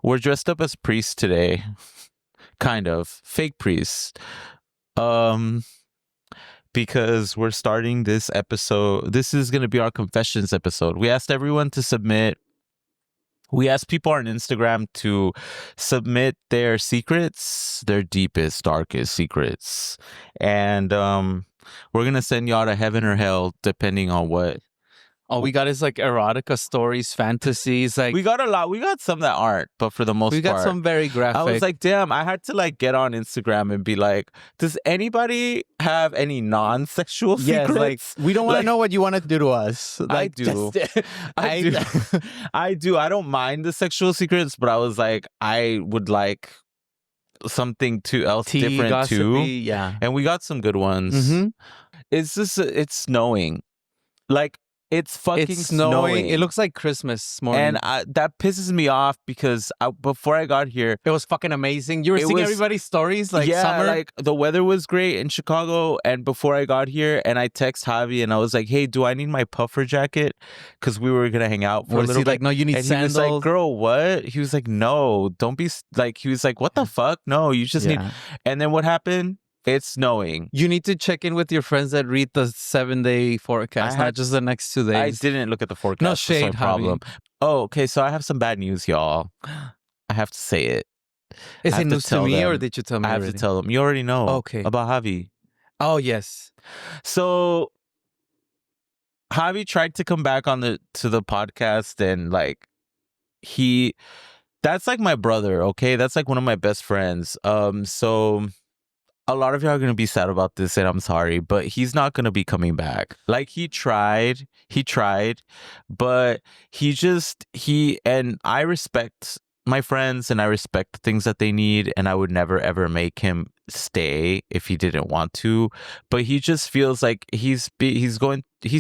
We're dressed up as priests today. Kind of. Fake priests. Because we're starting this episode. This is going to be our confessions episode. We asked everyone to submit. We asked people on Instagram to submit their secrets, their deepest, darkest secrets. And we're going to send y'all to heaven or hell, depending on what. All we got is like erotica stories, fantasies. Like we got a lot. We got some that aren't, but for the most part. We got some very graphic. I was like, damn, I had to like get on Instagram and be like, does anybody have any non-sexual secrets? Like, we don't want to know what you want to do to us. Like, I do. I do. I do. I don't mind the sexual secrets, but I was like, I would like something different gossipy, too. Yeah. And we got some good ones. Mm-hmm. It's just, it's snowing. Like, it's fucking snowing. It looks like Christmas morning. And that pisses me off because before I got here, it was fucking amazing. You were seeing everybody's stories like summer. Like the weather was great in Chicago. And before I got here, and I text Javi and I was like, hey, do I need my puffer jacket? Because we were going to hang out for a little bit. Like, no, you need and sandals. He was like, girl, what? He was like, no, don't be like, he was like, what the fuck? No, you just need. And then what happened? It's snowing. You need to check in with your friends that read the 7-day forecast, not just the next 2 days. I didn't look at the forecast. No shade, that's my problem. Oh, okay. So I have some bad news, y'all. I have to say it. Is it news to me or did you tell me? I have to tell them. You already know. Okay. About Javi. Oh, yes. So Javi tried to come back on to the podcast and like that's like my brother, okay? That's like one of my best friends. So a lot of y'all are going to be sad about this and I'm sorry, but he's not going to be coming back. Like he tried, but and I respect my friends and I respect the things that they need and I would never ever make him stay if he didn't want to, but he just feels like he's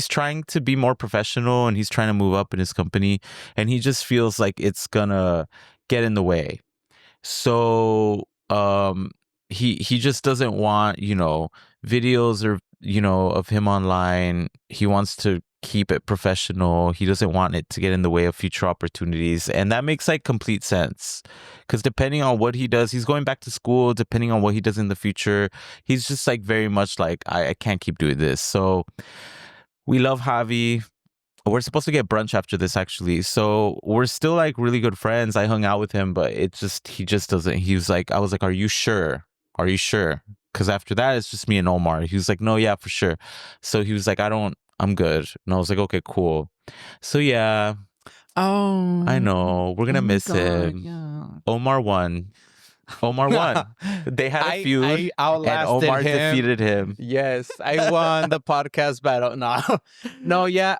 trying to be more professional and he's trying to move up in his company and he just feels like it's gonna get in the way. So he just doesn't want, videos or, of him online. He wants to keep it professional. He doesn't want it to get in the way of future opportunities. And that makes like complete sense. Because depending on what he does, he's going back to school. Depending on what he does in the future, he's just like very much like, I can't keep doing this. So we love Javi. We're supposed to get brunch after this, actually. So we're still like really good friends. I hung out with him, but he just doesn't. He was like, I was like, are you sure? Are you sure? Because after that, it's just me and Omar. He was like, no, yeah, for sure. So he was like, I'm good. And I was like, okay, cool. So yeah. Oh. I know. We're going to miss him. Yeah. Omar won. They had a feud I outlasted and Omar him. defeated him. Yes, I won the podcast battle. No, yeah,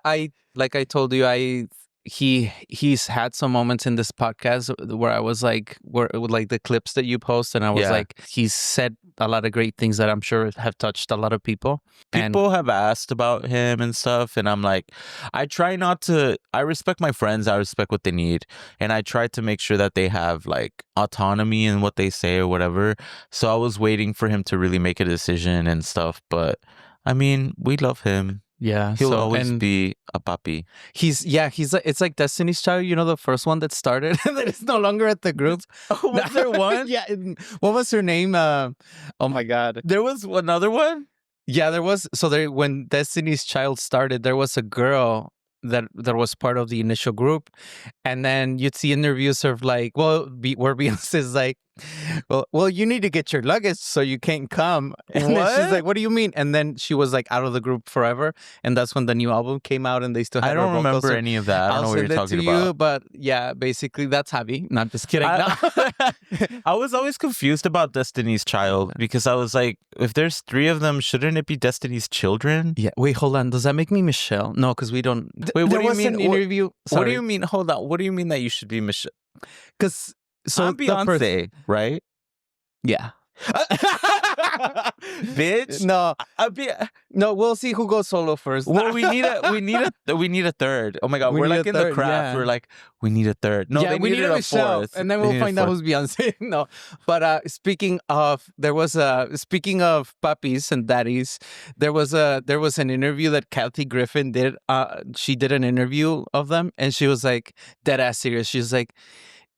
like I told you, he's had some moments in this podcast where I was like, with like the clips that you post, and I was like, he's said a lot of great things that I'm sure have touched a lot of people. People have asked about him and stuff, and I'm like, I try not to. I respect my friends. I respect what they need, and I try to make sure that they have like autonomy in what they say or whatever. So I was waiting for him to really make a decision and stuff. But I mean, we love him. Yeah, he'll always be a puppy. It's like Destiny's Child, the first one that started and that is no longer at the group. Oh, was there one? Yeah, what was her name? Oh my God, there was another one. Yeah, there was. So when Destiny's Child started, there was a girl that was part of the initial group, and then you'd see interviews of like, where Beyonce's like, well, you need to get your luggage so you can't come. And then she's like, what do you mean? And then she was like out of the group forever, and that's when the new album came out, and they still had. I don't remember any of that. I don't know what you're talking about. But yeah, basically that's Javi. Not just kidding. I was always confused about Destiny's Child because I was like, if there's 3 of them, shouldn't it be Destiny's Children? Yeah. Wait, hold on. Does that make me Michelle? No, because we don't. Wait, what do you mean? An interview. What do you mean? Hold on. What do you mean that you should be Michelle? Because I'm Beyonce, right? Yeah. Bitch. No, we'll see who goes solo first. Well, we need a third. Oh my God, we're like in the craft. Yeah. We're like, we need a third. No, yeah, we need a fourth, and then we'll find out who's Beyonce. No, but speaking of puppies and daddies, there was an interview that Kathy Griffin did. She did an interview of them, and she was like dead ass serious. She's like,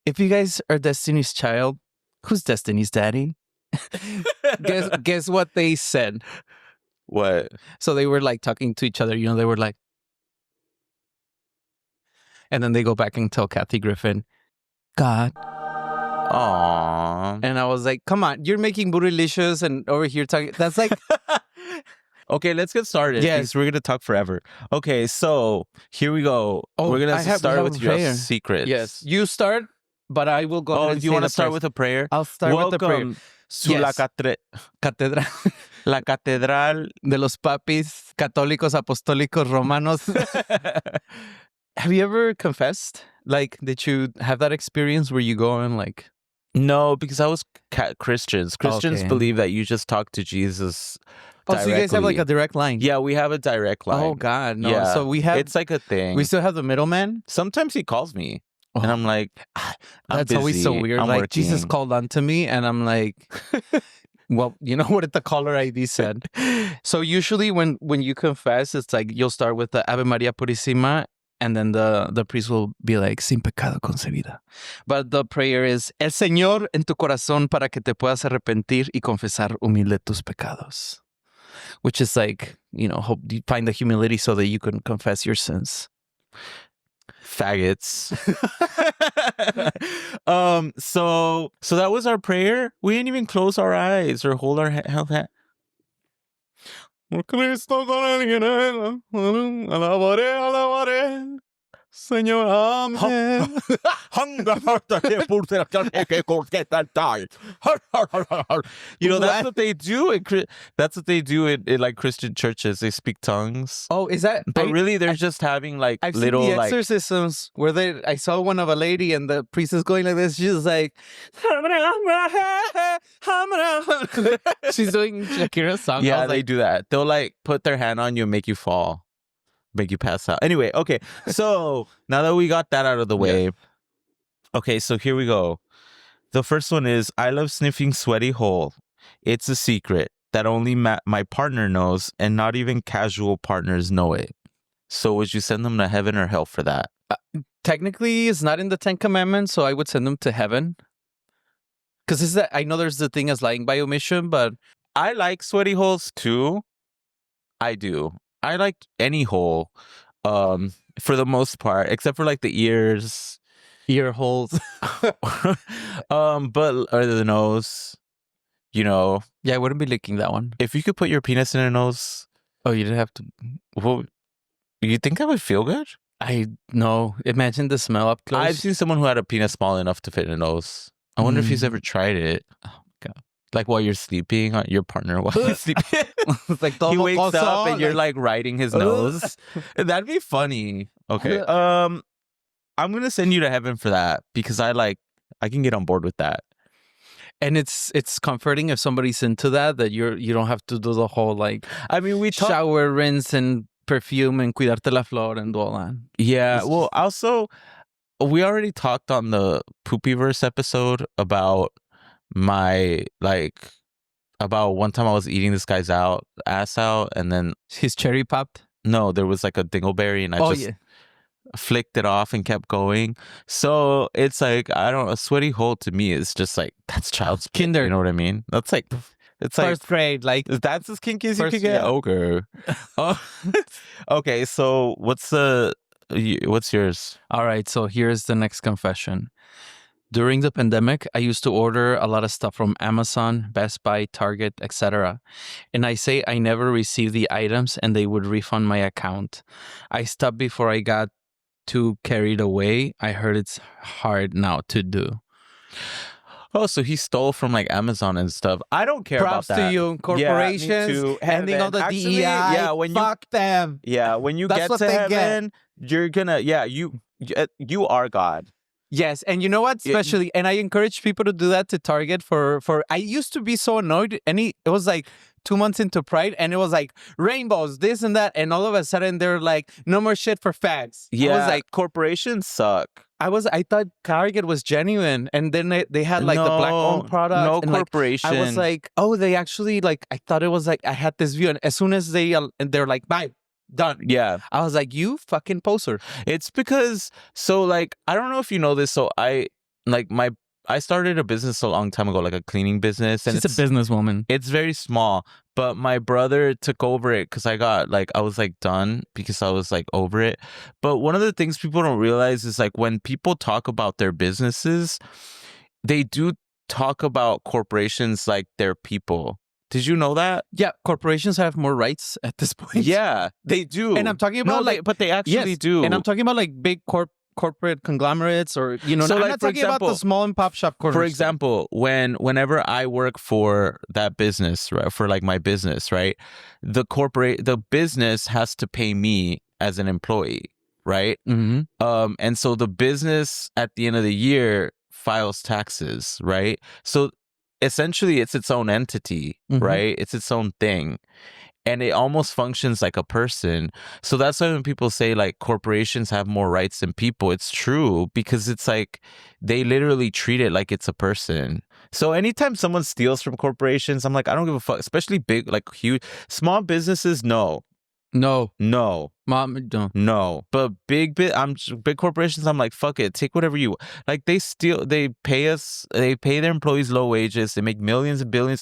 if you guys are Destiny's child, who's Destiny's daddy? guess what they said. What? So they were like talking to each other. You know, they were like, and then they go back and tell Kathy Griffin, God. Aww. And I was like, come on, you're making bootylicious and over here talking. That's like. Okay, let's get started. Yes. Because we're going to talk forever. Okay, so here we go. We're going to start with your secrets. Yes. You start, but I will go ahead and do you want to start with a prayer? I'll start with the prayer. To la Catedral. La Catedral de los Papis Católicos Apostólicos Romanos. Have you ever confessed? Like, did you have that experience where you go and like... No, because I was Christians. Christians Okay. believe that you just talk to Jesus directly. So you guys have like a direct line? Yeah, we have a direct line. Oh, God. No. Yeah. So we have... It's like a thing. We still have the middleman? Sometimes he calls me. And I'm like, that's always so weird. I'm like, working. Jesus called unto me, and I'm like... Well, you know what the caller ID said. So usually when you confess, it's like you'll start with the Ave Maria Purísima, and then the priest will be like, sin pecado concebida. But the prayer is, El Señor en tu corazón para que te puedas arrepentir y confesar humilde tus pecados. Which is like, you know, hope you find the humility so that you can confess your sins. Faggots. So that was our prayer. We didn't even close our eyes or hold our head. Cristo con el alabaré, Señor, amen. You know, that's what they do. That's what they do in like Christian churches. They speak tongues. Oh, is that? But really, they're just having like I've little seen the like exorcisms where I saw one of a lady and the priest is going like this. She's like, she's doing Shakira's song. Yeah, they do that. They'll like put their hand on you and make you fall. Make you pass out. Anyway, okay. So now that we got that out of the way, okay, so here we go. The first one is, I love sniffing sweaty hole. It's a secret that only my partner knows, and not even casual partners know it. So would you send them to heaven or hell for that? Technically, it's not in the 10 Commandments, so I would send them to heaven. Because I know there's the thing as lying by omission, but... I like sweaty holes too. I do. I like any hole, for the most part, except for like the ears, ear holes, but or the nose. You know. Yeah, I wouldn't be licking that one. If you could put your penis in a nose, oh, you didn't have to. Well, you think that would feel good? I know. Imagine the smell up close. I've seen someone who had a penis small enough to fit in a nose. I wonder if he's ever tried it. Oh God. Like while you're sleeping on your partner while you're sleeping. Like he wakes up and you're like riding his nose. That'd be funny. Okay. I'm gonna send you to heaven for that because I can get on board with that. And it's comforting if somebody's into that you don't have to do the whole like shower, rinse, and perfume and cuidarte la flor and all that. Yeah. Well, also we already talked on the Papiverse episode about about one time I was eating this guy's ass out, and then his cherry popped. No, there was like a dingleberry, and I flicked it off and kept going. So it's like, I don't know, a sweaty hole to me is just like, that's child's play. Kinder. You know what I mean? That's like, it's like first grade. Like that's as kinky as you can get. Okay. Okay. So what's yours? All right. So here's the next confession. During the pandemic, I used to order a lot of stuff from Amazon, Best Buy, Target, etc. And I say I never received the items and they would refund my account. I stopped before I got too carried away. I heard it's hard now to do. Oh, so he stole from like Amazon and stuff. I don't care Props about that. to you, corporations, ending all the DEI. Yeah, fuck them. Yeah, when you get to heaven, you're gonna, you are God. Yes, and you know what? Especially, and I encourage people to do that to Target for. I used to be so annoyed. It was like 2 months into Pride, and it was like rainbows, this and that, and all of a sudden they're like, no more shit for fags. Yeah, I was like, corporations suck. I thought Target was genuine, and then they had like the black-owned product. No and corporation. Like, I was like, oh, they actually like. I thought it was like I had this view, and as soon as they're like, bye. Done. Yeah. I was like, you fucking poser. It's because, so like, I don't know if you know this. So like I started a business a long time ago, like a cleaning business, and She's a businesswoman. It's very small, but my brother took over it because I was like done because I was like over it. But one of the things people don't realize is like when people talk about their businesses, they do talk about corporations like they're people. Did you know that? Yeah, corporations have more rights at this point. Yeah, they do. And I'm talking about but they actually do. And I'm talking about like big corporate conglomerates, or So, I'm like, not for talking about the example- small and pop shop corners. For example, whenever I work for that business, right, for like my business, right, the business has to pay me as an employee, right? Mm-hmm. And so the business at the end of the year files taxes, right? So essentially it's its own entity, Mhm. right? It's its own thing. And it almost functions like a person. So that's why when people say like corporations have more rights than people, it's true, because it's like they literally treat it like it's a person. So anytime someone steals from corporations, I'm like, I don't give a fuck, especially big, like huge, small businesses, no. Mom, don't. No, but big corporations. I'm like, fuck it, take whatever you like. They pay us, they pay their employees low wages. They make millions and billions.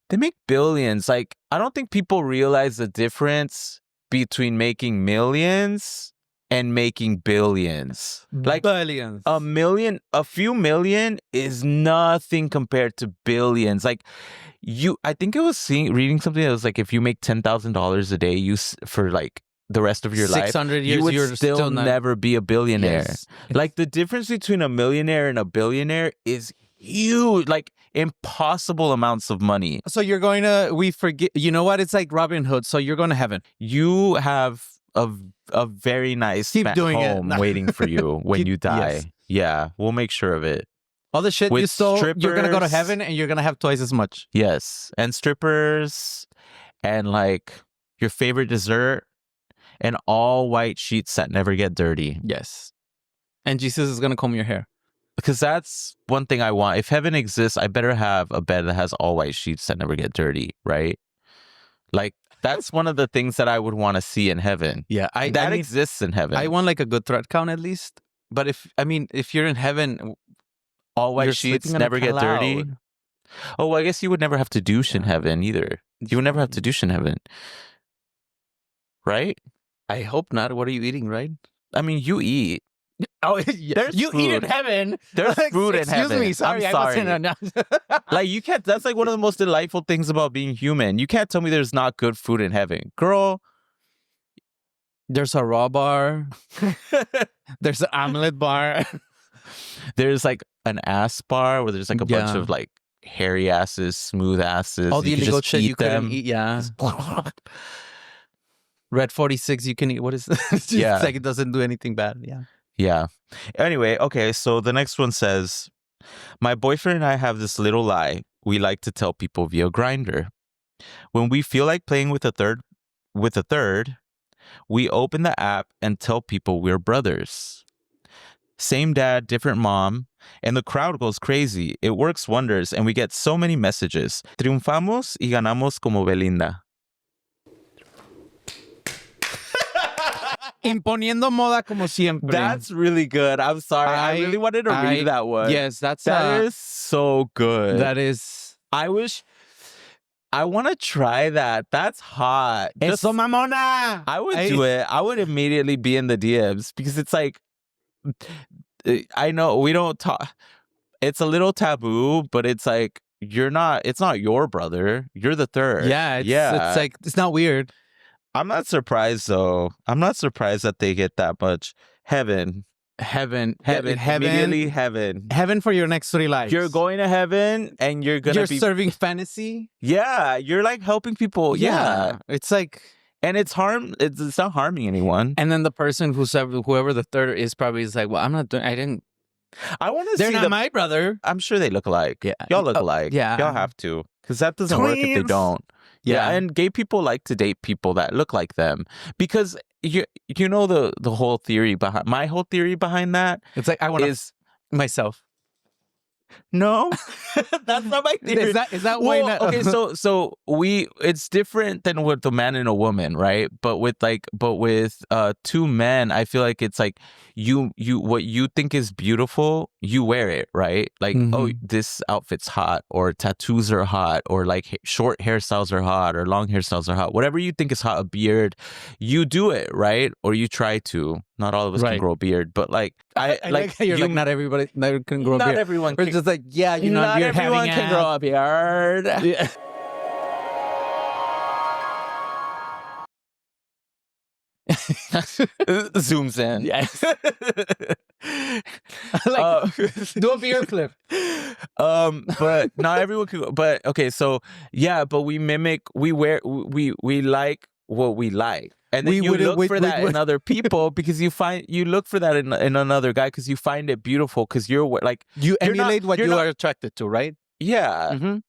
They make billions. Like, I don't think people realize the difference between making millions and making billions. Like Billions. a few million is nothing compared to billions. Like, I think I was reading something that was like, if you make $10,000 a day, for like the rest of your life, 600 years, you would you're still never be a billionaire. Yes. Like, the difference between a millionaire and a billionaire is huge, like impossible amounts of money. So you're going to, you know what? It's like Robin Hood. So you're going to heaven. You have a very nice Keep doing it. home waiting for you when you die. Yes. Yeah, we'll make sure of it. All the shit With you stole, you're going to go to strippers. heaven and you're going to have twice as much. Yes, and strippers, and like your favorite dessert, and all white sheets that never get dirty. Yes. And Jesus is going to comb your hair. Because that's one thing I want. If heaven exists, I better have a bed that has all white sheets that never get dirty, right? Like, that's one of the things that I would want to see in heaven. Yeah, That exists in heaven. I want like a good thread count at least. But if you're in heaven, all white you're sheets sleeping on a never get dirty. cloud. Oh, well, I guess you would never have to douche in heaven either. You would never have to douche in heaven. Right? I hope not. What are you eating, right? I mean, you eat. Oh, yeah. There's you eat in food. heaven. There's food in heaven. Excuse me. Sorry, I'm I wasn't. Like, you can't, that's like one of the most delightful things about being human. You can't tell me there's not good food in heaven. Girl. There's a raw bar. There's an omelet bar. There's like an ass bar where there's like a bunch of like hairy asses, smooth asses. All the You can illegal just shit eat you them. couldn't eat. Yeah. Red 46, you can eat. What is that? Yeah. It's like it doesn't do anything bad. Yeah. Yeah. Anyway, okay, so the next one says, my boyfriend and I have this little lie we like to tell people via Grindr. When we feel like playing with a third, we open the app and tell people we're brothers. Same dad, different mom, and the crowd goes crazy. It works wonders, and we get so many messages. Triunfamos y ganamos como Belinda. Imponiendo moda como siempre. That's really good. I'm sorry. I really wanted to read that one. Yes, that is so good. That is. I want to try that. That's hot. Eso mamona. I would do it. I would immediately be in the DMs because it's like, I know we don't talk. It's a little taboo, but it's like, it's not your brother. You're the third. Yeah. It's like, it's not weird. I'm not surprised though. I'm not surprised that they get that much. Heaven. Immediately heaven. Heaven for your next 3 lives. You're going to heaven and you're serving fantasy. Yeah, you're like helping people. Yeah. It's like, and it's not harming anyone. And then the person whoever the third is probably is like, well, I'm not doing. I want to see. They're not my brother. I'm sure they look alike. Yeah, y'all look alike. Yeah, y'all have to, because that doesn't work if they don't. Yeah, and gay people like to date people that look like them because you know the whole theory behind that. It's like I want myself. No, that's not my theory. Is that why not? Okay, so it's different than with a man and a woman, right? But with two men, I feel like it's like you what you think is beautiful, you wear it, right? Like, oh, this outfit's hot, or tattoos are hot, or like short hairstyles are hot, or long hairstyles are hot. Whatever you think is hot, a beard, you do it, right? Or you try to. Not all of us can grow a beard, but like I like how you're like, not everybody can grow a beard. Not everyone We're can. just like, yeah, you know, Not you're everyone can grow a beard. Yeah. Zooms in. Yes. Do a beard clip. But not everyone can. But okay, so yeah, but we like what we like, and then you look for that in other people because you look for that in another guy because you find it beautiful because you're like you emulate what you are attracted to, right? Yeah.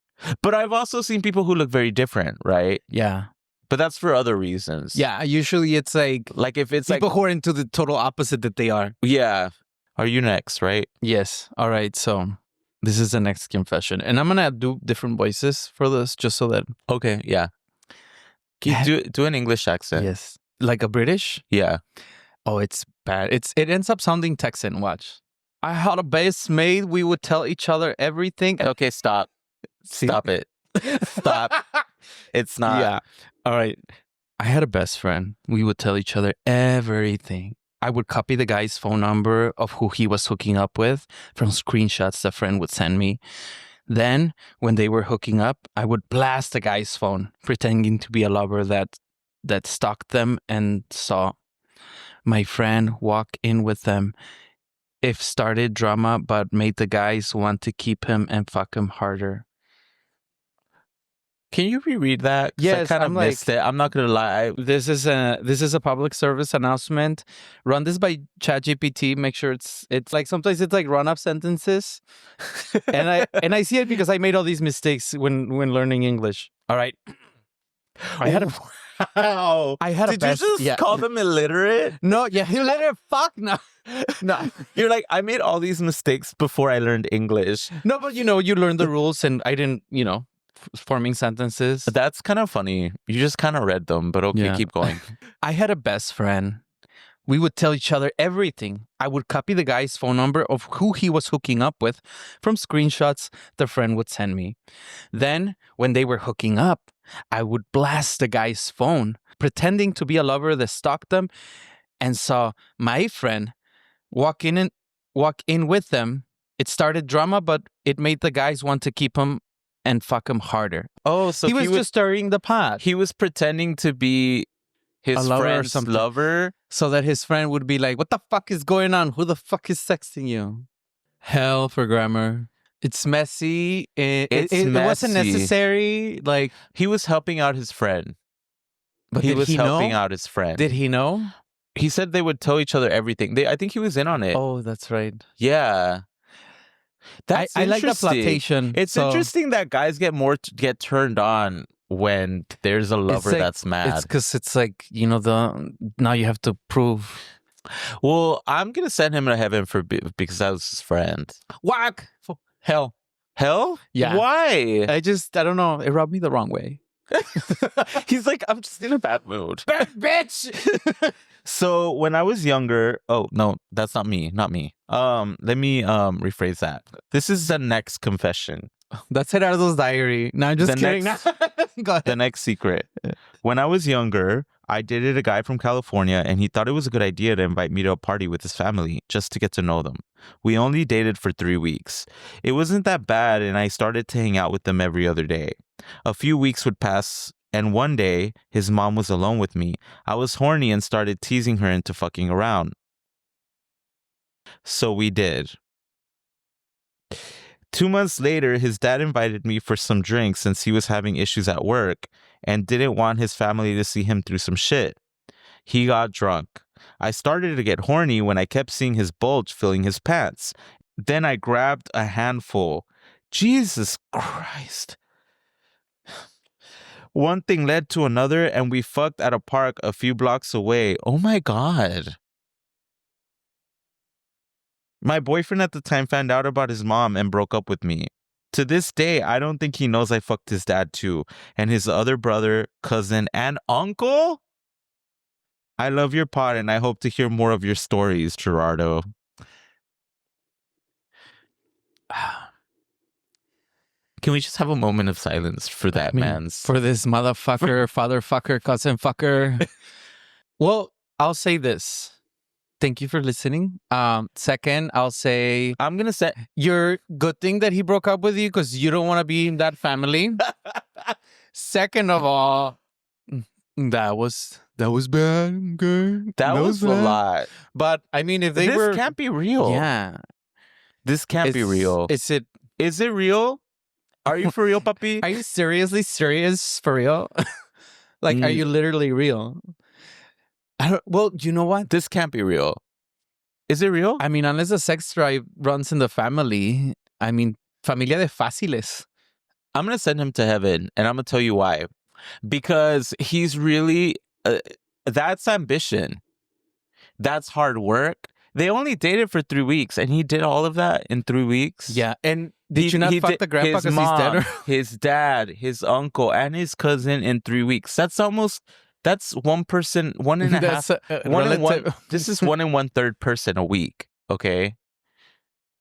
But I've also seen people who look very different, right? Yeah. But that's for other reasons. Yeah, usually it's like if it's people who are into the total opposite that they are. Yeah. Are you next, right? Yes. All right. So this is the next confession. And I'm going to do different voices for this just so that... Okay, yeah. Do an English accent. Yes. Like a British? Yeah. Oh, it's bad. It ends up sounding Texan. Watch. I had a best mate. We would tell each other everything. Okay, stop. Stop it. Stop. It's not. Yeah. All right. I had a best friend. We would tell each other everything. I would copy the guy's phone number of who he was hooking up with from screenshots the friend would send me. Then, when they were hooking up, I would blast the guy's phone, pretending to be a lover that stalked them and saw my friend walk in with them. If started drama, but made the guys want to keep him and fuck him harder. Can you reread that? Yes, I kind of missed it. I'm not gonna lie. This is a public service announcement. Run this by ChatGPT. Make sure it's like sometimes it's like run up sentences, and I see it because I made all these mistakes when learning English. All right, I had a wow. Did you just call them illiterate? No, yeah, illiterate. Fuck no. No, you're like, I made all these mistakes before I learned English. No, but you learn the rules, and I didn't, forming sentences. That's kind of funny. You just kind of read them, but okay, keep going. I had a best friend. We would tell each other everything. I would copy the guy's phone number of who he was hooking up with from screenshots the friend would send me. Then, when they were hooking up, I would blast the guy's phone, pretending to be a lover that stalked them and saw my friend walk in with them. It started drama, but it made the guys want to keep him and fuck him harder. Oh, so he was just stirring the pot. He was pretending to be his friend's lover, so that his friend would be like, "What the fuck is going on? Who the fuck is sexting you?" Hell for grammar. It's messy. It wasn't necessary. Like, he was helping out his friend. But he was helping out his friend. Did he know? He said they would tell each other everything. I think he was in on it. Oh, that's right. Yeah. I like the flirtation. It's interesting that guys get turned on when there's a lover that's mad. It's because it's like, now you have to prove. Well, I'm going to send him to heaven because I was his friend. Whack! Hell. Hell? Yeah. Why? I don't know. It rubbed me the wrong way. He's like, I'm just in a bad mood. Bad bitch! So when I was younger, oh no, that's not me. Let me rephrase that. This is the next confession. That's Gerardo's diary. No, I'm just kidding. Go ahead. The next secret. When I was younger, I dated a guy from California, and he thought it was a good idea to invite me to a party with his family just to get to know them. We only dated for 3 weeks. It wasn't that bad, and I started to hang out with them every other day. A few weeks would pass, and one day, his mom was alone with me. I was horny and started teasing her into fucking around. So we did. 2 months later, his dad invited me for some drinks since he was having issues at work and didn't want his family to see him through some shit. He got drunk. I started to get horny when I kept seeing his bulge filling his pants. Then I grabbed a handful. Jesus Christ. One thing led to another, and we fucked at a park a few blocks away. Oh my God. My boyfriend at the time found out about his mom and broke up with me. To this day, I don't think he knows I fucked his dad too, and his other brother, cousin, and uncle. I love your pod, and I hope to hear more of your stories, Gerardo. Can we just have a moment of silence for that man's... For this motherfucker, fatherfucker, cousin fucker. Well, I'll say this. Thank you for listening. Second, I'll say I'm going to say... You're good thing that he broke up with you because you don't want to be in that family. Second of all, that was bad. Okay. That was a lot. But I mean, if they this were... This can't be real. Yeah. This can't be real. Is it real? Are you for real, papi? Are you seriously serious for real? Like, are you literally real? Well, you know what? This can't be real. Is it real? I mean, unless the sex drive runs in the family, I mean, familia de fáciles. I'm going to send him to heaven, and I'm going to tell you why. Because he's really... that's ambition. That's hard work. They only dated for 3 weeks, and he did all of that in 3 weeks. Yeah, and did you not fuck the grandpa because he's dead? His dad, his uncle, and his cousin in 3 weeks. That's one person, one and a half. This is 1 1/3 person a week. Okay,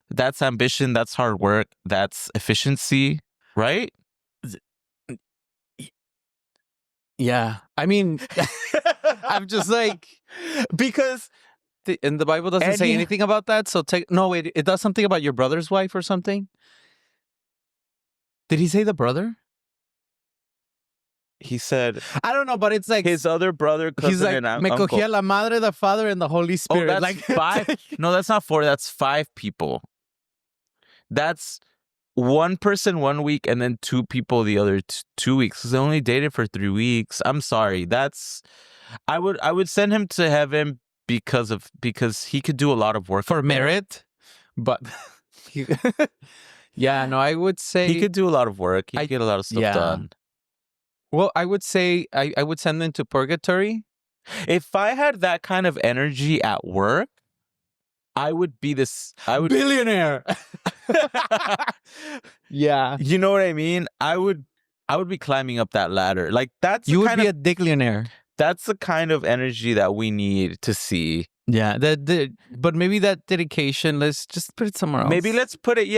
that's ambition. That's hard work. That's efficiency, right? Yeah, I mean, I'm just like, because and the Bible doesn't say anything about that. So wait, it does something about your brother's wife or something. Did he say the brother? He said, I don't know, but it's like his other brother, cousin, he's like, and me uncle. cogía la madre, the father, and the Holy Spirit. Oh, that's like 5. No, that's not 4. That's 5 people. That's 1 person 1 week, and then 2 people the other 2 weeks. They only dated for 3 weeks. I'm sorry. I would send him to heaven because he could do a lot of work for merit, but yeah, no, I would say he could do a lot of work. He could get a lot of stuff done. Well, I would say I would send them to purgatory. If I had that kind of energy at work, I would be billionaire. Yeah. You know what I mean? I would be climbing up that ladder. Like you would be a dicklionaire. That's the kind of energy that we need to see. Yeah, but maybe that dedication, let's just put it somewhere else. Maybe let's put it,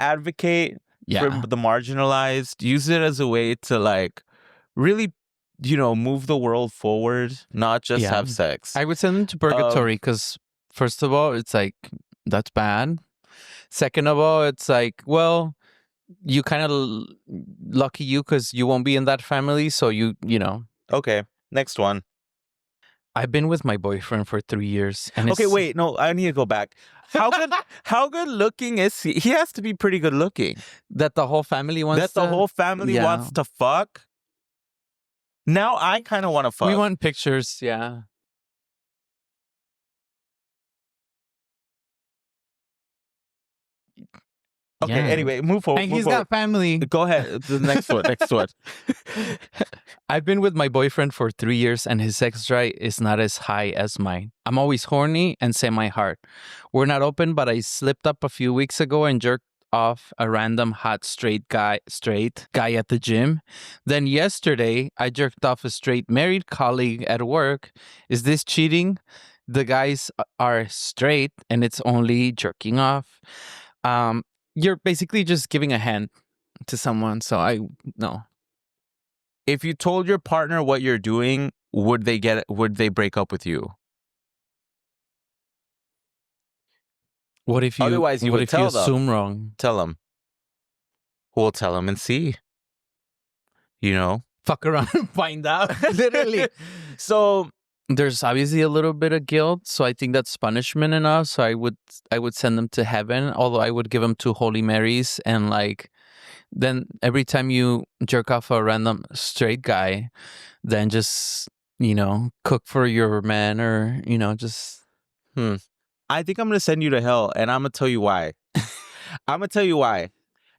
advocate for the marginalized. Use it as a way to like really, move the world forward, not just have sex. I would send them to purgatory because first of all, it's like, that's bad. Second of all, it's like, well, you kind of lucky you because you won't be in that family. So you know. Okay, next one. I've been with my boyfriend for 3 years. And okay, wait, no, I need to go back. How good looking is he? He has to be pretty good looking. That the whole family wants wants to fuck? Now I kind of want to fuck. We want pictures, yeah. Okay, anyway, move forward. And he's got family. Go ahead. The next one. I've been with my boyfriend for 3 years and his sex drive is not as high as mine. I'm always horny and semi-hard. We're not open, but I slipped up a few weeks ago and jerked off a random hot straight guy at the gym. Then yesterday, I jerked off a straight married colleague at work. Is this cheating? The guys are straight and it's only jerking off. You're basically just giving a hand to someone. So no. If you told your partner what you're doing, would they break up with you? What if you assume wrong? Tell them. We'll tell them and see. Fuck around and find out. Literally. So there's obviously a little bit of guilt, so I think that's punishment enough. So I would send them to heaven, although I would give them 2 Holy Marys and then every time you jerk off a random straight guy, then just cook for your man or just. I think I'm gonna send you to hell, and I'm gonna tell you why.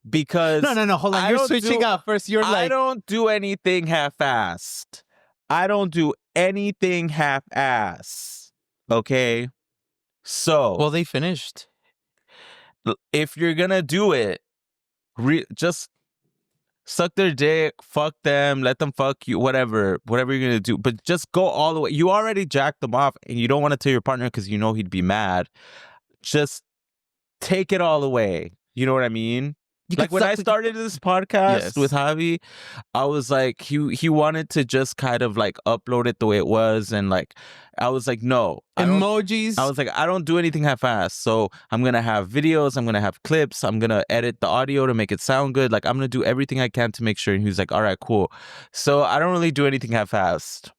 Because no, hold on. You're switching up first. I don't do anything half-assed. Okay? So Well, they finished. if you're gonna do it, just suck their dick, fuck them, let them fuck you, whatever you're gonna do. But just go all the way. You already jacked them off, and you don't want to tell your partner because you know he'd be mad. Just take it all the way. You know what I mean? Like when I started this podcast with Javi, I was like, he wanted to just kind of like upload it the way it was, and like I was like, no emojis. I was like, I don't do anything half-assed. So I'm gonna have videos, I'm gonna have clips, I'm gonna edit the audio to make it sound good. Like I'm gonna do everything I can to make sure. And he was like, all right, cool. So I don't really do anything half-assed.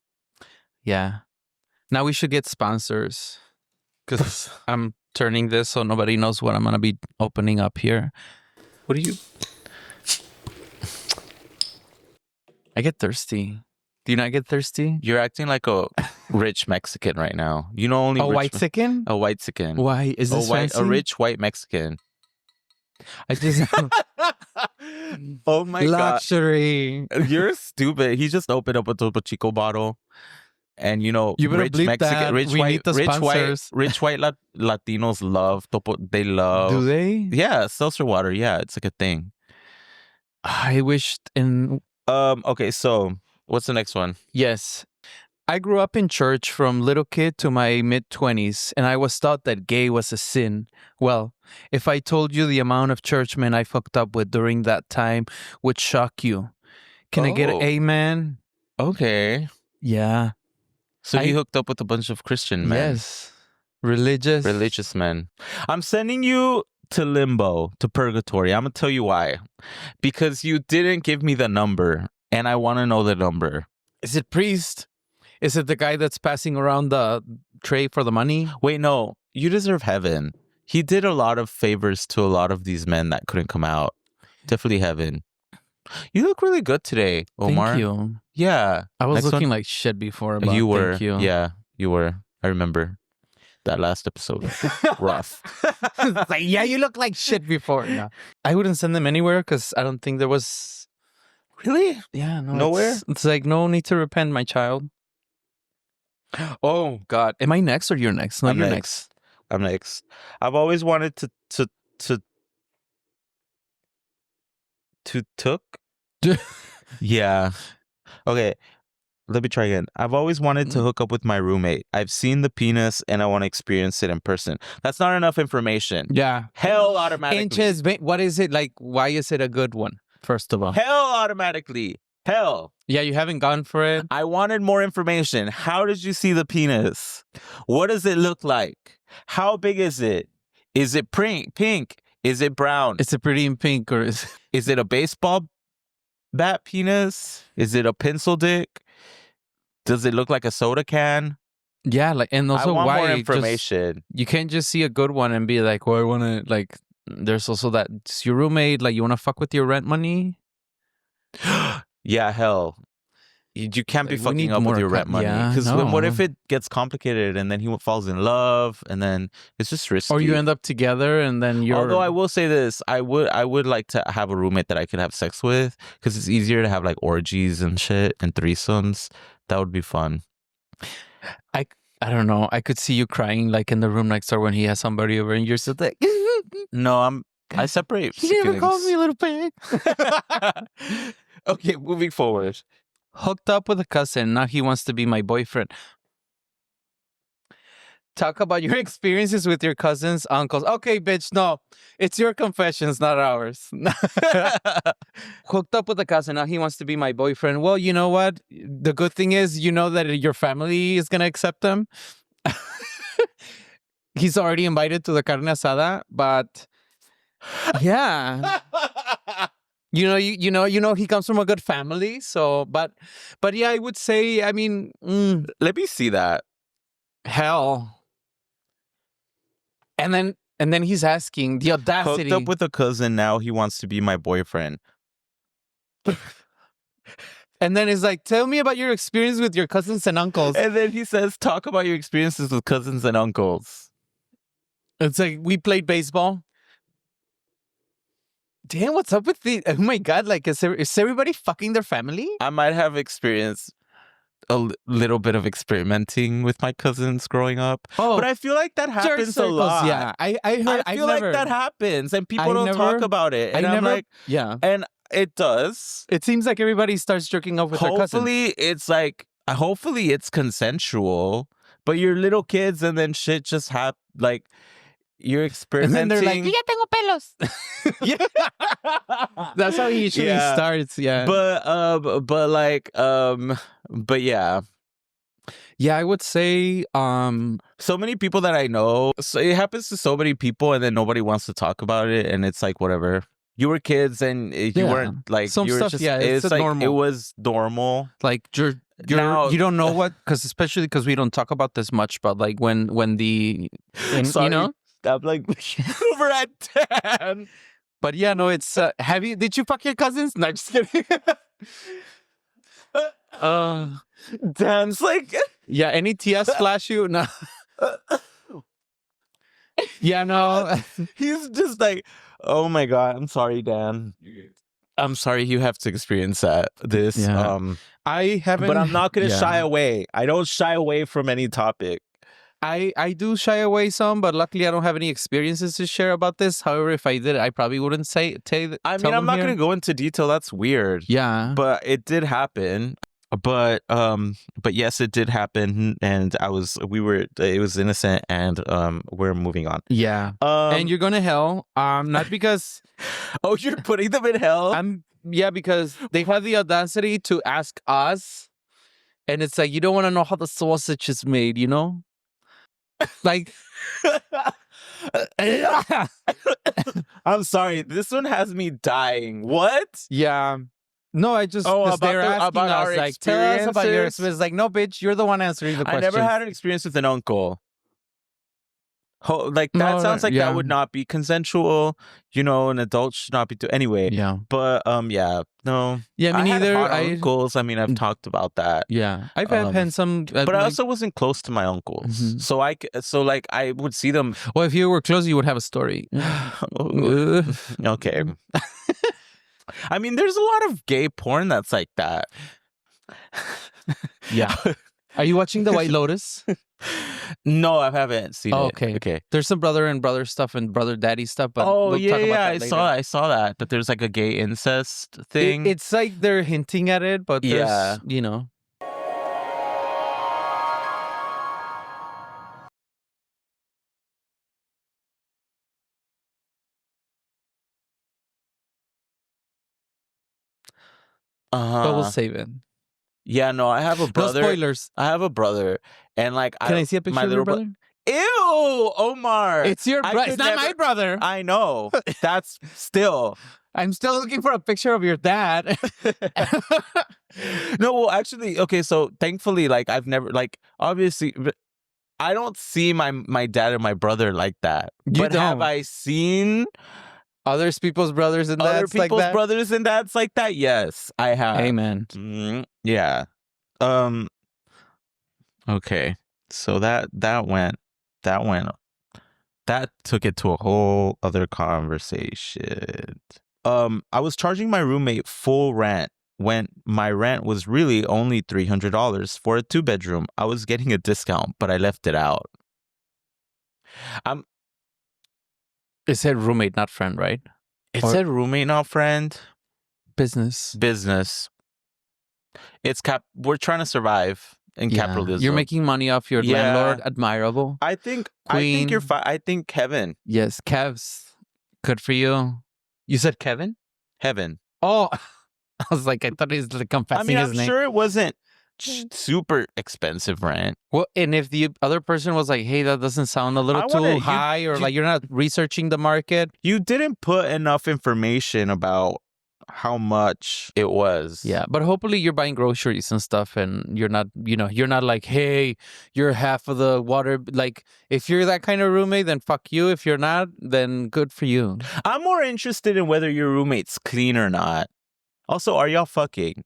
Yeah. Now we should get sponsors, because I'm turning this so nobody knows what I'm gonna be opening up here. What do you? I get thirsty. Do you not get thirsty? You're acting like a rich Mexican right now. You know, only a white Mexican. A white Mexican. Why is this fancy? A rich white Mexican. I just. Oh my Luxury. God. You're stupid. He just opened up a Topo Chico bottle. And you know, you rich Mexican, that. rich white Latinos love Topo. They love. Do they? Yeah, seltzer water. Yeah, it's like a thing. I wished in. Okay, so what's the next one? Yes. I grew up in church from little kid to my mid-20s, and I was taught that gay was a sin. Well, if I told you the amount of churchmen I fucked up with during that time would shock you. Can I get an amen? Okay. Yeah. So you hooked up with a bunch of Christian men. Yes. Religious men. I'm sending you to limbo, to purgatory. I'm going to tell you why. Because you didn't give me the number, and I want to know the number. Is it priest? Is it the guy that's passing around the tray for the money? Wait, no. You deserve heaven. He did a lot of favors to a lot of these men that couldn't come out. Definitely heaven. You look really good today, Omar. Thank you. Yeah. I was looking like shit before, but you were. Thank you. Yeah, you were. I remember that last episode. Rough. Like, yeah, you look like shit before. No. I wouldn't send them anywhere because I don't think there was... Really? Yeah, no. Nowhere? It's like, no need to repent, my child. Oh, God. Am I next or you're next? No, you're next. I'm next. I've always wanted to took? Yeah. Okay. Let me try again. I've always wanted to hook up with my roommate. I've seen the penis and I want to experience it in person. That's not enough information. Yeah. Hell automatically. Inches, what is it like? Why is it a good one? First of all. Hell automatically. Hell. Yeah, you haven't gone for it? I wanted more information. How did you see the penis? What does it look like? How big is it? Is it pink? Is it brown? Is it pretty in pink or is it a baseball bat penis? Is it a pencil dick? Does it look like a soda can? Yeah, like, and also I want why more information. You can't just see a good one and be like, well, I want to, like, there's also that it's your roommate, like, you want to fuck with your rent money? Yeah, hell. You can't be fucking up with your rent money. Because what if it gets complicated and then he falls in love and then it's just risky? Or you end up together and then you're... Although I will say this, I would like to have a roommate that I could have sex with because it's easier to have like orgies and shit and threesomes. That would be fun. I don't know. I could see you crying like in the room next door when he has somebody over and you're still like... No, I separate. He never called me a little pig. Okay, moving forward. Hooked up with a cousin. Now he wants to be my boyfriend. Talk about your experiences with your cousins, uncles. Okay, bitch, no. It's your confessions, not ours. Hooked up with a cousin. Now he wants to be my boyfriend. Well, you know what? The good thing is, you know that your family is going to accept him. He's already invited to the carne asada, but yeah. You know, he comes from a good family. So, but yeah, I would say, I mean, let me see that. Hell. And then he's asking the audacity. Hooked up with a cousin. Now he wants to be my boyfriend. And then it's like, tell me about your experience with your cousins and uncles. And then he says, talk about your experiences with cousins and uncles. It's like, we played baseball. Damn, what's up with the... Oh my God, like, is everybody fucking their family? I might have experience little bit of experimenting with my cousins growing up. Oh, But I feel like that happens a circles, lot. yeah. I heard. I I've feel never, like that happens and people I don't talk never- about it. I And I'm never. like, Yeah. and it does. It seems like everybody starts jerking off with their cousins. Hopefully it's like, hopefully it's consensual, but you're little kids and then shit just like you're And experimenting. then they're like, "Yo ya tengo pelos." Yeah. That's how it usually Yeah. starts. Yeah. But yeah. Yeah, I would say So many people that I know, so it happens to so many people and then nobody wants to talk about it and it's like whatever. You were kids and you Yeah. weren't like Some you were stuff, just yeah, it's like normal. it was normal. like you're Now- you don't know what, because especially because we don't talk about this much, but like when the Sorry, you know. I'm like over at 10. But yeah, no, it's did you fuck your cousins? No, just kidding. Dan's like Yeah, any TS flash you? No. Yeah, no. he's just like, oh my god, I'm sorry, Dan. I'm sorry you have to experience this. Yeah. I haven't. But I'm not gonna yeah. shy away. I don't shy away from any topic. I do shy away some, but luckily I don't have any experiences to share about this. However, if I did, I probably wouldn't say. I mean, I'm not gonna go into detail. That's weird. Yeah. But it did happen. But yes, it did happen, and it was innocent, and we're moving on. Yeah. And you're going to hell. Not because oh, you're putting them in hell. yeah, because they have the audacity to ask us, and it's like, you don't want to know how the sausage is made, you know? Like, I'm sorry. This one has me dying. What? yeah. No, I just, Oh, 'cause about they're the- asking about us, our like, tell us about your experiences? experience. Like, no, bitch, you're the one answering the question. I never had an experience with an uncle. Like that No, sounds like yeah. that would not be consensual. You know, an adult should not be anyway. Yeah. But yeah, no. Yeah, me I had neither. hot uncles. I mean, I've talked about that. Yeah. I've had some. But I also wasn't close to my uncles, Mhm. so like I would see them. Well, if you were close, you would have a story. Okay. I mean, there's a lot of gay porn that's like that. Yeah. Are you watching The White Lotus? No, I haven't seen Oh, it. okay. Okay. There's some brother and brother stuff and brother daddy stuff, but Oh we'll yeah, talk about yeah. that later. I saw that. That there's like a gay incest thing. It's like they're hinting at it, but there's, Yeah. you know. But we'll save it. Yeah, no, I have a brother. No spoilers. I have a brother, and like, Can I see a picture my of your little brother? Ew, Omar. It's your I brother. could It's not my never- brother. I know. That's still. I'm still looking for a picture of your dad. No, well, actually, okay. So thankfully, like, I've never, like, obviously, I don't see my dad and my brother like that. You But have don't. I seen Other people's brothers and other dads like people's that? brothers and dads like that? Yes, I have. Amen. Yeah. Okay. So that took it to a whole other conversation. I was charging my roommate full rent when my rent was really only $300 for a 2-bedroom. I was getting a discount, but I left it out. It said roommate, not friend, right? It Or- said roommate, not friend. Business. Business. We're trying to survive in Yeah. capitalism. You're making money off your Yeah. landlord. Admirable. I think Queen. you're fine. I think Kevin. Yes, Kevs. Good for you. You said Kevin? Heaven. Oh, I was like, I thought he was like confessing I mean, his I'm name. sure it wasn't super expensive rent. Well, and if the other person was like, hey, that doesn't sound a little I too wanna- high, or like you're not researching the market. You didn't put enough information about how much it was. Yeah, but hopefully you're buying groceries and stuff, and you're not, you're not like, hey, you're half of the water. Like, if you're that kind of roommate, then fuck you. If you're not, then good for you. I'm more interested in whether your roommate's clean or not. Also, are y'all fucking?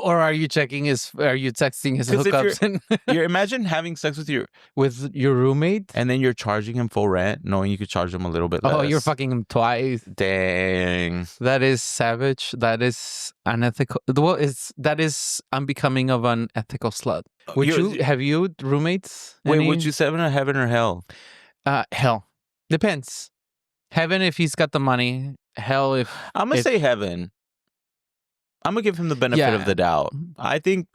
Or are you texting his 'Cause if hookups and You imagine having sex with your roommate? and then you're charging him full rent, knowing you could charge him a little bit less. Oh, you're fucking him twice. Dang. That is savage. That is unethical. Well, that is unbecoming of an ethical slut. Would you have roommates? Wait, would you say heaven or hell? Hell. Depends. Heaven if he's got the money. Hell if I'm gonna say heaven. I'm gonna give him the benefit of the doubt. I think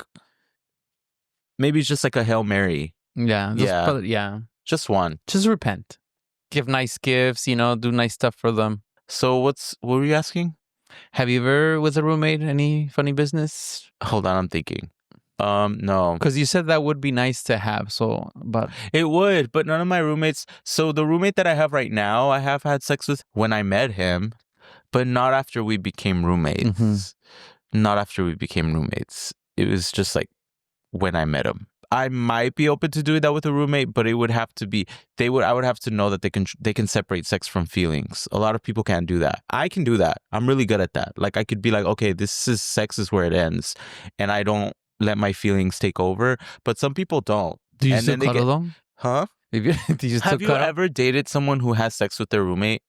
maybe it's just like a Hail Mary. Yeah. Just one. Just repent. Give nice gifts, do nice stuff for them. So what were you asking? Have you ever with a roommate any funny business? Hold on, I'm thinking. No. Because you said that would be nice to have, but it would, but none of my roommates. So the roommate that I have right now, I have had sex with when I met him, but not after we became roommates. Mm-hmm. Not after we became roommates. It was just like when I met him. I might be open to doing that with a roommate, but it would have to be I would have to know that they can separate sex from feelings. A lot of people can't do that. I can do that. I'm really good at that. Like I could be like, okay, sex is where it ends, and I don't let my feelings take over. But some people don't. Do you still cuddle them? Huh? Have you ever dated someone who has sex with their roommate?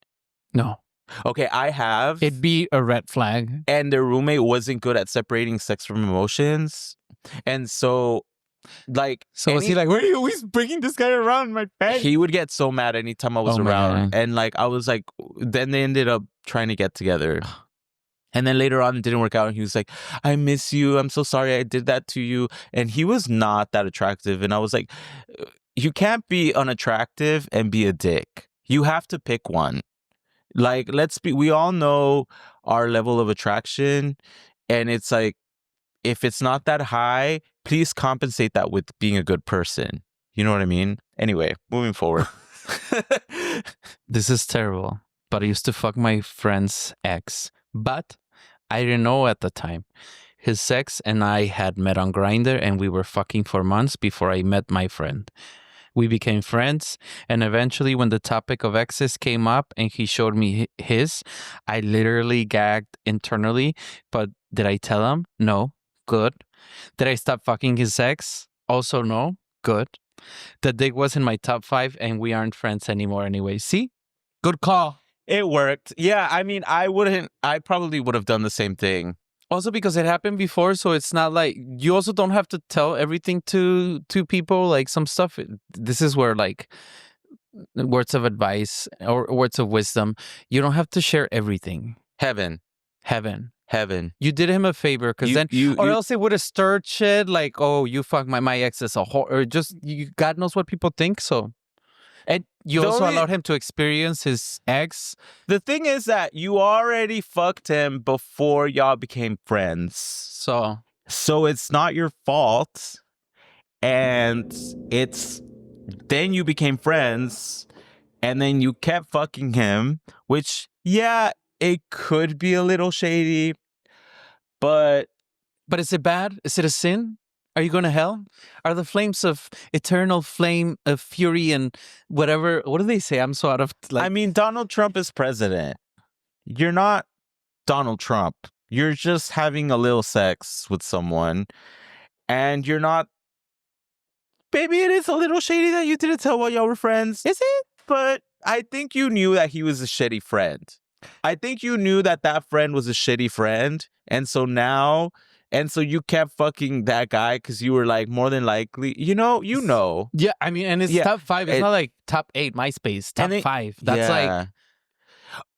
No. Okay, I have. It'd be a red flag. And their roommate wasn't good at separating sex from emotions. And so, was he like, where are you always bringing this guy around my face? He would get so mad anytime I was around. And I was like, then they ended up trying to get together. And then later on, it didn't work out. And he was like, I miss you. I'm so sorry I did that to you. And he was not that attractive. And I was like, you can't be unattractive and be a dick. You have to pick one. Like, we all know our level of attraction, and it's like, if it's not that high, please compensate that with being a good person. You know what I mean? Anyway, moving forward. This is terrible, but I used to fuck my friend's ex, but I didn't know at the time. His ex and I had met on Grindr, and we were fucking for months before I met my friend. We became friends, and eventually when the topic of exes came up and he showed me his, I literally gagged internally. But did I tell him? No. Good. Did I stop fucking his ex? Also no. Good. The dick was in my top 5 and we aren't friends anymore anyway. See? Good call. It worked. Yeah, I mean, I probably would have done the same thing. Also because it happened before, so it's not like you also don't have to tell everything to people. Like some stuff, this is where like words of advice or words of wisdom, you don't have to share everything. Heaven. You did him a favor because or else it would have stirred shit like, oh, you fuck my ex as a whore, or just God knows what people think. So. And you also allowed him to experience his ex. The thing is that you already fucked him before y'all became friends. So it's not your fault. And then you became friends. And then you kept fucking him. Which, yeah, it could be a little shady. But is it bad? Is it a sin? Are you going to hell? Are the flames of eternal flame of fury and whatever? What do they say? I'm so out of... I mean, Donald Trump is president. You're not Donald Trump. You're just having a little sex with someone. And you're not... Maybe it is a little shady that you didn't tell while y'all were friends. Is it? But I think you knew that he was a shitty friend. I think you knew that friend was a shitty friend. And so now... And so you kept fucking that guy because you were like, more than likely, you know. Yeah, I mean, and it's top 5. It's not like top 8 MySpace, top 5. That's like...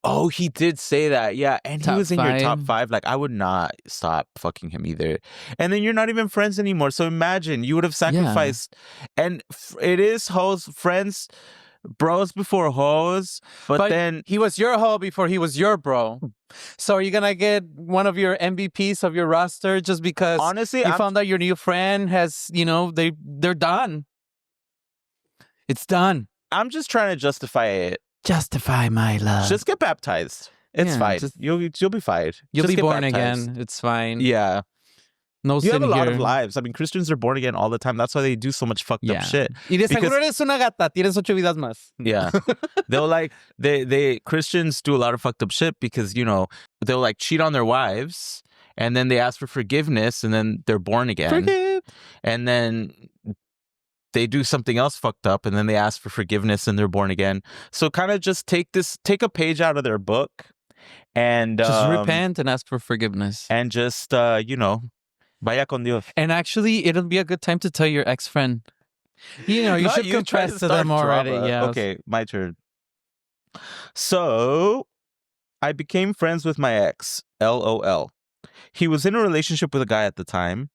Oh, he did say that. Yeah, and he was in your top 5. Like, I would not stop fucking him either. And then you're not even friends anymore. So imagine, you would have sacrificed. Yeah. And it is hoes, friends, bros before hoes. But then... He was your hoe before he was your bro. So are you going to get one of your MVPs of your roster just because honestly, you found out your new friend has, they're done? It's done. I'm just trying to justify it. Justify my love. Just get baptized. It's fine. You'll be fine. You'll be born again. It's fine. Yeah. No sin here. You have a lot of lives. I mean, Christians are born again all the time. That's why they do so much fucked up shit. Y de seguro eres una gata. Tienes 8 vidas más. Yeah. They Christians do a lot of fucked up shit because, they'll like cheat on their wives and then they ask for forgiveness, and then they're born again. Forgive. And then they do something else fucked up, and then they ask for forgiveness, and they're born again. So kind of just take a page out of their book, and just repent and ask for forgiveness, and just vaya con Dios. And actually, it'll be a good time to tell your ex-friend. You should confess to them already. Yeah. Okay, my turn. So, I became friends with my ex, LOL. He was in a relationship with a guy at the time.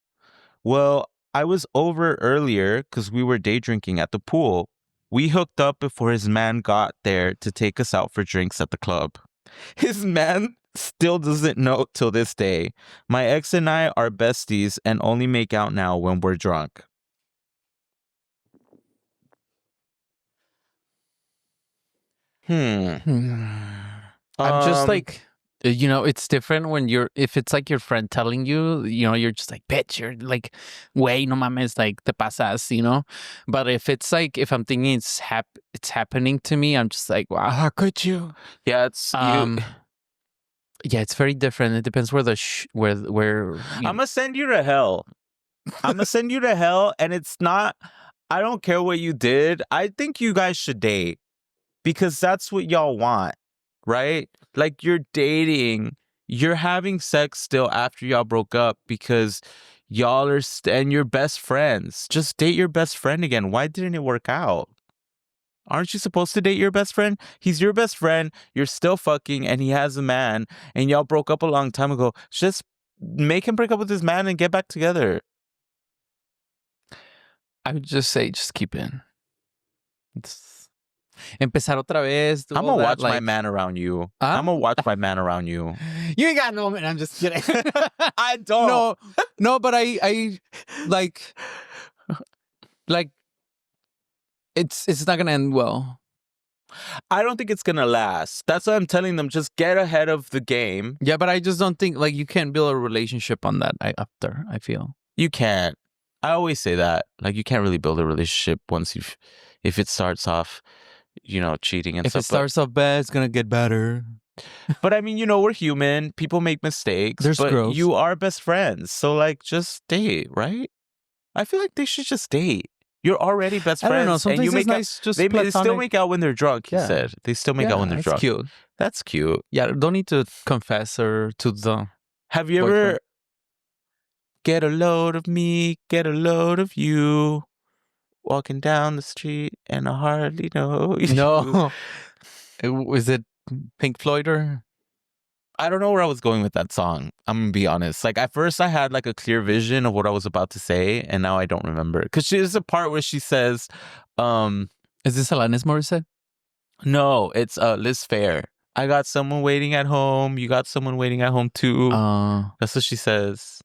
Well, I was over earlier because we were day drinking at the pool. We hooked up before his man got there to take us out for drinks at the club. His man still doesn't know till this day. My ex and I are besties and only make out now when we're drunk. I'm just like, it's different when if it's like your friend telling you, you're just like, bitch, you're like, way no mames, like, te pasas, But if it's like, if I'm thinking it's happening to me, I'm just like, wow, how could you? Yeah, it's yeah, it's very different. It depends where I'm gonna send you to hell. I'm gonna send you to hell, and it's not. I don't care what you did. I think you guys should date because that's what y'all want, right? Like, you're dating, you're having sex still after y'all broke up because y'all are and you're best friends. Just date your best friend again. Why didn't it work out? Aren't you supposed to date your best friend? He's your best friend. You're still fucking, and he has a man, and y'all broke up a long time ago. Just make him break up with his man and get back together. I would just say, just keep in. Empezar otra vez. I'm gonna watch my man around you. Huh? I'm gonna watch my man around you. You ain't got no man. I'm just kidding. I don't. No, but I like it's not gonna end well. I don't think it's gonna last. That's why I'm telling them, just get ahead of the game. Yeah, but I just don't think you can't build a relationship on that after, I feel. You can't. I always say that. Like, you can't really build a relationship if it starts off, cheating and stuff. If it starts off bad, it's gonna get better. But I mean, we're human. People make mistakes. There's but girls. You are best friends. So, just date, right? I feel like they should just date. You're already best friends. I don't know. Sometimes it's nice just they platonic. still make out when they're drunk, he said. They still make out when they're drunk. That's cute. That's cute. Yeah, don't need to confess or to the Have you ever get a load of me, get a load of you, walking down the street and I hardly know you? No. Was it Pink Floyd or? I don't know where I was going with that song. I'm gonna be honest. At first I had a clear vision of what I was about to say, and now I don't remember. Because there's a part where she says, is this Alanis Morissette? No, it's Liz Phair. I got someone waiting at home. You got someone waiting at home too. That's what she says.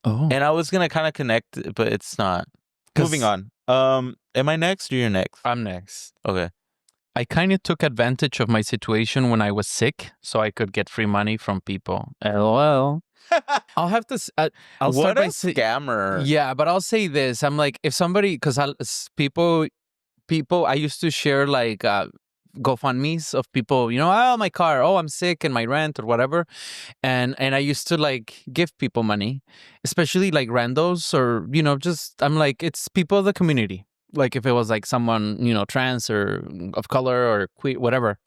Oh. And I was gonna kind of connect, but it's not. Moving on. Am I next or you're next? I'm next. Okay. I kind of took advantage of my situation when I was sick so I could get free money from people. LOL. I'll have to... I'll what start a scammer. Yeah, but I'll say this. I'm like, if somebody... Because people... I used to share GoFundMes of people, my car, I'm sick and my rent or whatever. And I used to give people money, especially randos or, just, I'm like, it's people of the community. If it was someone, trans or of color or queer, whatever.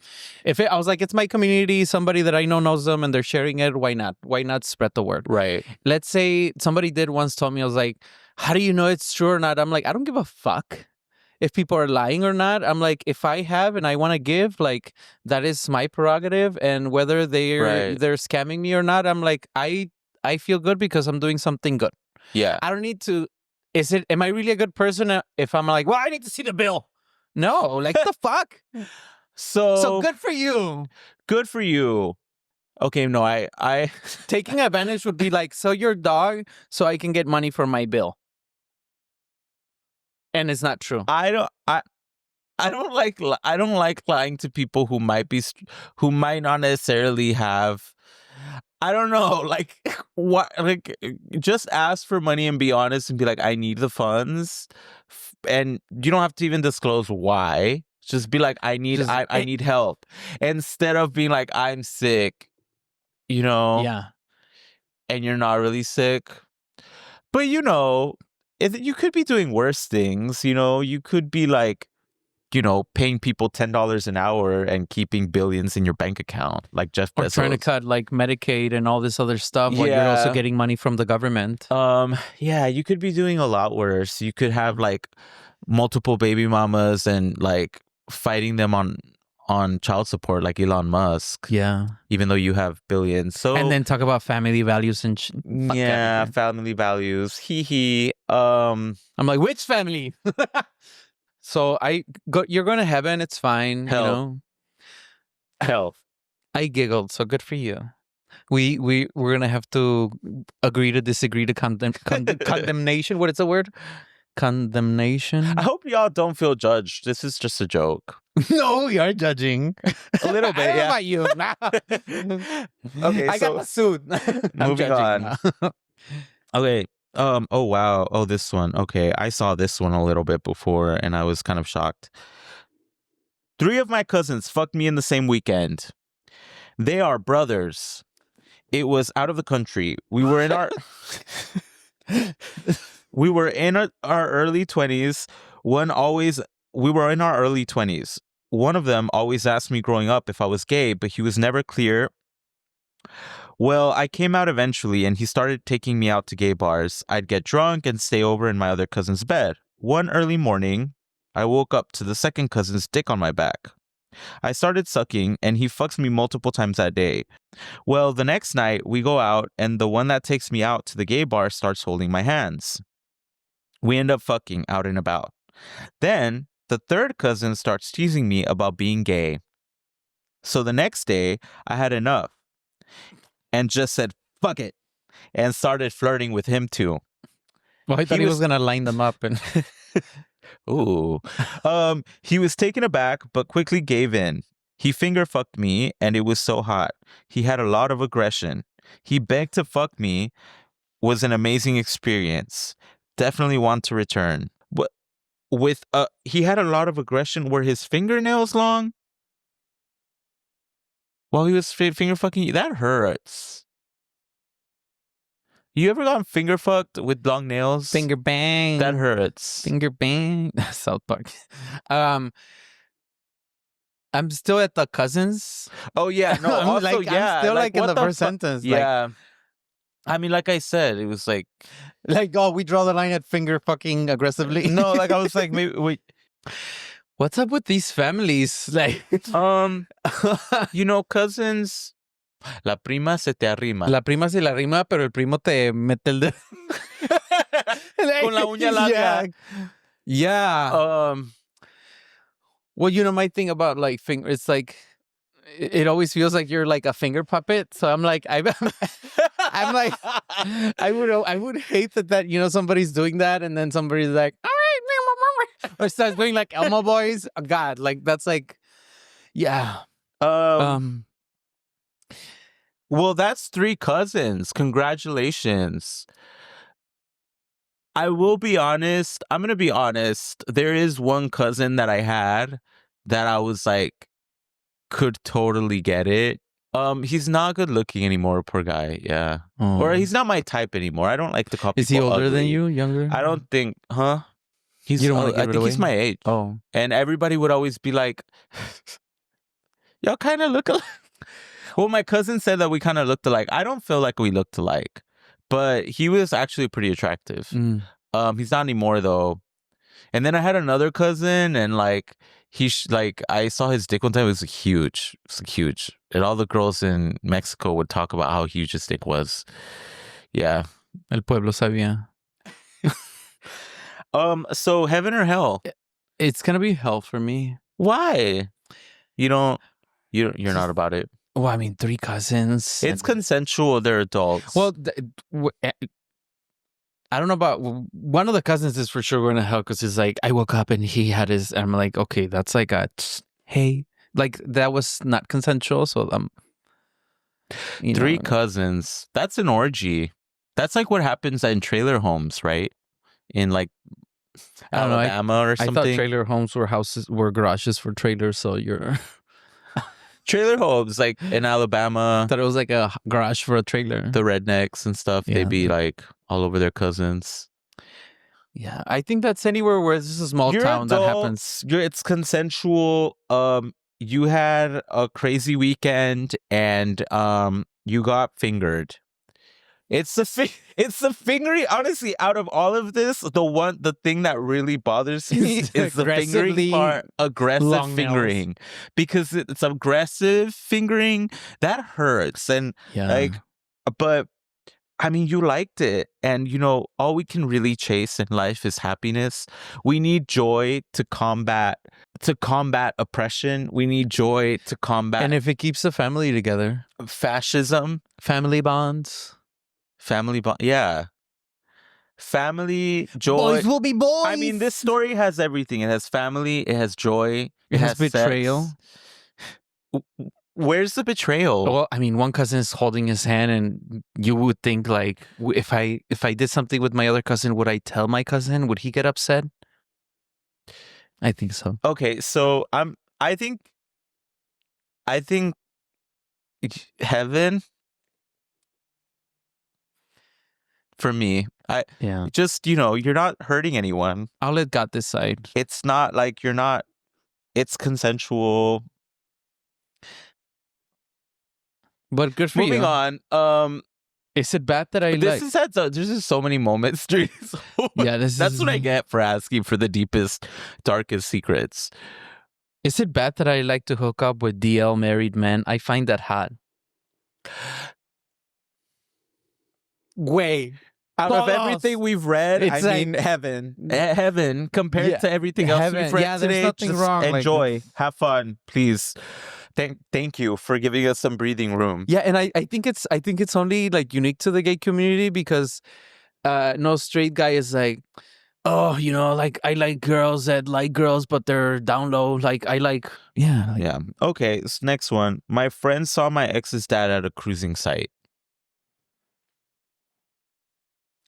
I was like, it's my community, somebody that I know knows them and they're sharing it. Why not? Why not spread the word? Right. Let's say somebody did once told me, I was like, how do you know it's true or not? I'm like, I don't give a fuck if people are lying or not. I'm like, if I have and I want to give, that is my prerogative. And whether they're scamming me or not, I'm like, I feel good because I'm doing something good. Yeah. I don't need to. Am I really a good person if I'm like, well, I need to see the bill? No, the fuck? So good for you. Good for you. Okay, no, I taking advantage would be sell your dog so I can get money for my bill. And it's not true. I don't like lying to people who might not necessarily have. I don't know, what, just ask for money and be honest and be like, I need the funds, and you don't have to even disclose why. Just be like, I need help, instead of being like, I'm sick. you know, Yeah. and you're not really sick. But, you know, you could be doing worse things. You know, you could be like, you know, paying people $10 an hour and keeping billions in your bank account, like Jeff Bezos. Or trying to cut like Medicaid and all this other stuff while you're also getting money from the government. Yeah, you could be doing a lot worse. You could have like multiple baby mamas and like fighting them on child support like Elon Musk. Yeah. Even though you have billions. So and then talk about family values and yeah, family values. Hee. I'm like, which family? So you're going to heaven, it's fine, Hell. you know. Hell. I giggled, so good for you. We're gonna have to agree to disagree to condemnation. What is the word? Condemnation. I hope y'all don't feel judged. This is just a joke. No, we are judging A little bit. I don't Yeah. know about you. Okay, I got the suit. Moving on. Okay. Oh wow. Oh, this one. Okay, I saw this one a little bit before, and I was kind of shocked. 3 of my cousins fucked me in the same weekend. They are brothers. It was out of the country. We were in our our early 20s. We were in our early 20s. One of them always asked me growing up if I was gay, but he was never clear. Well, I came out eventually, and he started taking me out to gay bars. I'd get drunk and stay over in my other cousin's bed. One early morning, I woke up to the second cousin's dick on my back. I started sucking, and he fucks me multiple times that day. Well, the next night, we go out, and the one that takes me out to the gay bar starts holding my hands. We end up fucking out and about. Then, the third cousin starts teasing me about being gay. So the next day, I had enough and just said, fuck it, and started flirting with him too. Well, I thought he was going to line them up. And Ooh. He was taken aback, but quickly gave in. He finger fucked me, and it was so hot. He had a lot of aggression. He begged to fuck me. Was an amazing experience. Definitely want to return. But he had a lot of aggression. Were his fingernails long? While he was finger fucking you? That hurts. You ever gotten finger fucked with long nails? Finger bang. That hurts. Finger bang. South Park. I'm still at the cousins. Oh yeah, no. Also, I'm still like in the first sentence. Yeah. I mean, like I said, it was like we draw the line at finger fucking aggressively. No, like I was like, maybe wait. What's up with these families? Like, you know, cousins. La prima se te arrima. La prima se la arrima, pero el primo te mete el dedo. Con la uña larga. Yeah. Well, you know, my thing about like finger, it's like, it always feels like you're like a finger puppet. So I'm like, I'm like, I would hate that, you know, somebody's doing that and then somebody's like, all right, or starts doing like Elmo boys. Oh, God, like that's like, yeah. Well, that's 3 cousins. Congratulations. I will be honest. I'm going to be honest. There is one cousin that I had that I was like, could totally get it. He's not good looking anymore, poor guy. Yeah. Oh. Or he's not my type anymore. I don't like to call people Is he older ugly. than you? Younger? I don't think, huh? He's, you don't want to I think he's my age. Oh. And everybody would always be like, y'all kind of look alike. Well, my cousin said that we kind of looked alike. I don't feel like we looked alike, but he was actually pretty attractive. He's not anymore though. And then I had another cousin, and like I saw his dick one time. It was huge. It was huge, and all the girls in Mexico would talk about how huge his dick was. Yeah, El pueblo sabía. So heaven or hell? It's gonna be hell for me. Why? You're not about it. Well, I mean, 3 cousins. It's consensual. They're adults. Well, I don't know about one of the cousins is for sure going to hell because it's like I woke up and he had his. And I'm like, okay, that's like a hey, like that was not consensual. So 3 cousins. That's an orgy. That's like what happens in trailer homes, right? In like Alabama or something. I thought trailer homes were garages for trailers. So you're. Trailer homes, like in Alabama, Thought it was like a garage for a trailer. the rednecks and stuff, Yeah. they'd be like all over their cousins. Yeah, I think that's anywhere where this is a small town that happens. It's consensual. You had a crazy weekend and you got fingered. It's the fingering. Honestly, out of all of this, the thing that really bothers me is the fingering part. Aggressive fingering, because it's aggressive fingering that hurts, and but I mean, you liked it, and all we can really chase in life is happiness. We need joy to combat oppression. We need joy to combat, and if it keeps the family together, fascism, family bonds. Yeah. Family, joy. Boys will be boys. I mean, this story has everything. It has family, it has joy, it has betrayal. Sex. Where's the betrayal? Well, I mean, one cousin is holding his hand, and you would think like, if I did something with my other cousin, would I tell my cousin? Would he get upset? I think so. Okay, so I think heaven. For me, just, you're not hurting anyone. I'll let God decide. It's not like it's consensual. But good for Moving you. on. Is it bad that there's just so many moments. That's what I get for asking for the deepest, darkest secrets. Is it bad that I like to hook up with DL married men? I find that hot. Wait. Out of everything we've read, it's heaven compared to everything else we've read today. Nothing wrong. Enjoy, have fun, please. Thank you for giving us some breathing room. Yeah, and I think it's only like unique to the gay community, because no straight guy is like, oh, like I like girls that like girls, but they're down low. Like I like, yeah. Okay, so next one. My friend saw my ex's dad at a cruising site.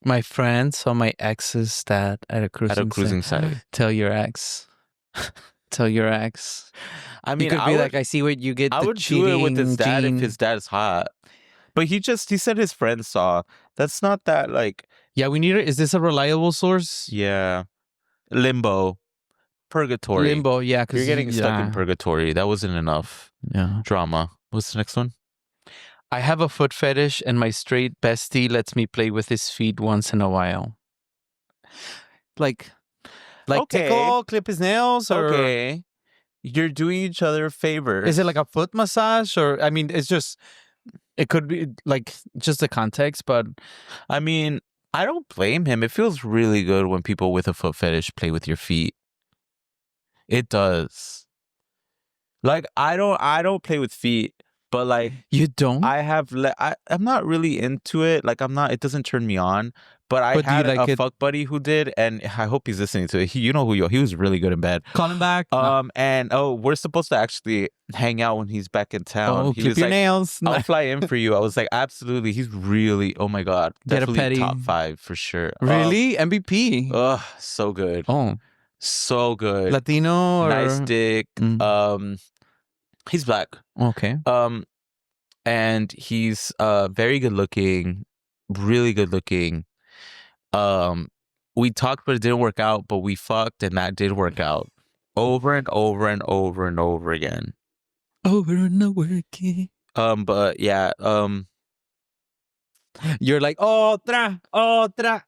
My friend saw my ex's dad at a cruising site. Tell your ex. Tell your ex. I mean, you could be like, I see what you get. I would do it with his dad if his dad is hot. But he said his friend saw. That's not that like. Yeah, we need it. Is this a reliable source? Yeah. Limbo. Purgatory. Limbo, yeah. You're getting stuck in purgatory. That wasn't enough drama. What's the next one? I have a foot fetish, and my straight bestie lets me play with his feet once in a while. Like tickle, clip his nails, or okay, you're doing each other a favor. Is it like a foot massage, or I mean, it could be like just the context, but I mean, I don't blame him. It feels really good when people with a foot fetish play with your feet. It does. Like I don't play with feet. But like you don't, I'm not really into it. Like it doesn't turn me on. But I had a fuck buddy who did, and I hope he's listening to it. He was really good in bed. Call him back. And we're supposed to actually hang out when he's back in town. Oh, clip your nails. I'll fly in for you. I was like, absolutely. He's really, oh my god, definitely top 5 for sure. Really, MVP. Oh, so good. Oh, so good. Latino, nice dick. He's black. Okay. And he's very good looking, really good looking. We talked, but it didn't work out. But we fucked, and that did work out over and over and over and over again. Over and over again. But yeah. You're like otra.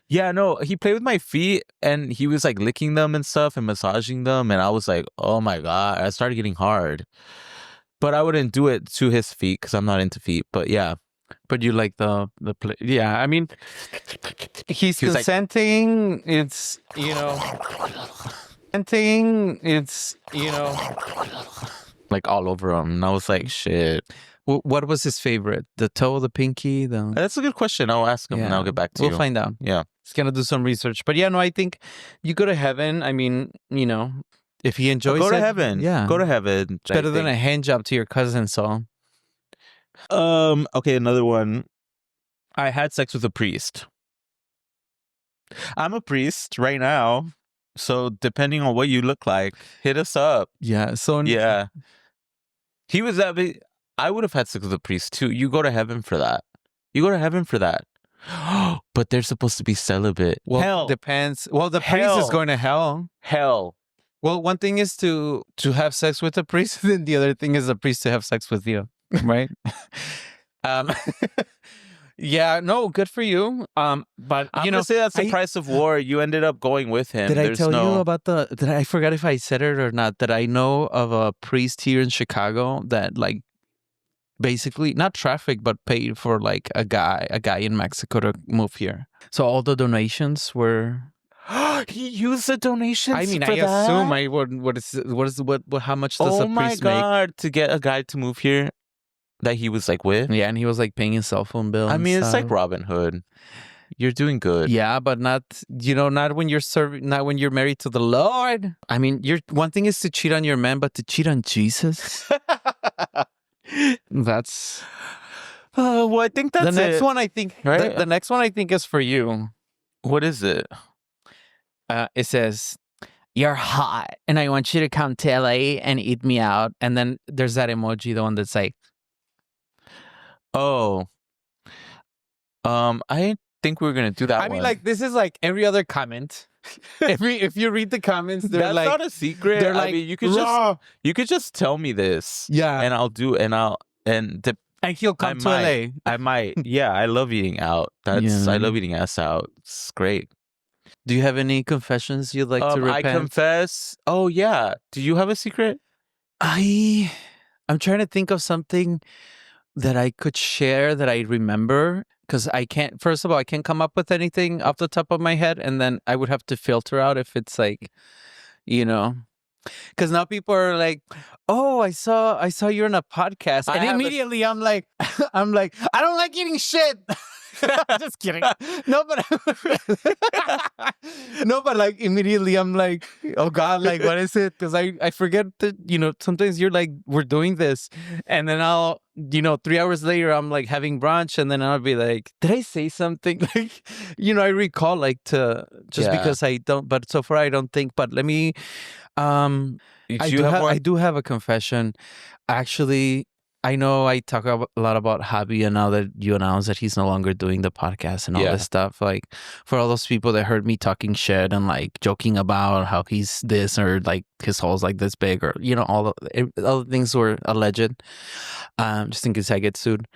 Yeah, no, he played with my feet, and he was like licking them and stuff and massaging them, and I was like, oh my god, I started getting hard. But I wouldn't do it to his feet because I'm not into feet. But yeah. But you like the play. Yeah, I mean, he's consenting. Like, it's, consenting. It's, like all over him. And I was like, shit. What was his favorite? The toe, the pinky? That's a good question. I'll ask him and I'll get back to you. We'll find out. Yeah. He's going to do some research. But yeah, no, I think you go to heaven. I mean, if he enjoys it. Go to heaven. Yeah. Go to heaven. It's better than a hand job to your cousin, so. Okay, another one. I had sex with a priest. I'm a priest right now. So depending on what you look like, hit us up. Yeah. So yeah. He was that big. I would have had sex with a priest too. You go to heaven for that. You go to heaven for that. But they're supposed to be celibate. Well, Hell. depends. Well, the priest is Hell. going to hell. Hell. Well, one thing is to have sex with a priest, and the other thing is the priest to have sex with you, right? Yeah, no, good for you. But I'm gonna say that's the price of war. You ended up going with him. Did I tell you about I forgot if I said it or not, that I know of a priest here in Chicago that like basically not trafficked but paid for like a guy in Mexico to move here. So all the donations were he used the donations. I mean, for I that? assume how much does a priest make? Oh my god, to get a guy to move here that he was like with? Yeah, and he was like paying his cell phone bill. I mean, it's like stuff. Robin Hood. You're doing good. Yeah, but not when you're not when you're married to the Lord. I mean, one thing is to cheat on your man, but to cheat on Jesus. That's well, I think that's the next it. one. I think right? The next one I think is for you. What is it? It says, "You're hot, and I want you to come to LA and eat me out." And then there's that emoji, the one that's like, "Oh, I think we're gonna do that." I mean, like this is like every other comment. If you read the comments, they're that's like, not a secret. They're like, I mean, you could just tell me this. Yeah, and I'll do, and he'll come to LA. I might. Yeah, I love eating out. I love eating ass out. It's great. Do you have any confessions you'd like to repent? I confess. Oh yeah. Do you have a secret? I'm trying to think of something that I could share that I remember, because I can't. First of all, I can't come up with anything off the top of my head, and then I would have to filter out if it's like, because now people are like, "Oh, I saw you're on a podcast," and immediately I'm like, I don't like eating shit. Just kidding. No, but like immediately I'm like, oh God, like what is it? Because I forget that, sometimes you're like, we're doing this, and then I'll, 3 hours later I'm like having brunch, and then I'll be like, did I say something? Like, I recall like because I don't, but so far I don't think. But let me, I do have a confession. Actually, I know I talk a lot about Javi, and now that you announced that he's no longer doing the podcast and all this stuff, like for all those people that heard me talking shit and like joking about how he's this or like his hole's like this big, or all the things were alleged, just in case I get sued.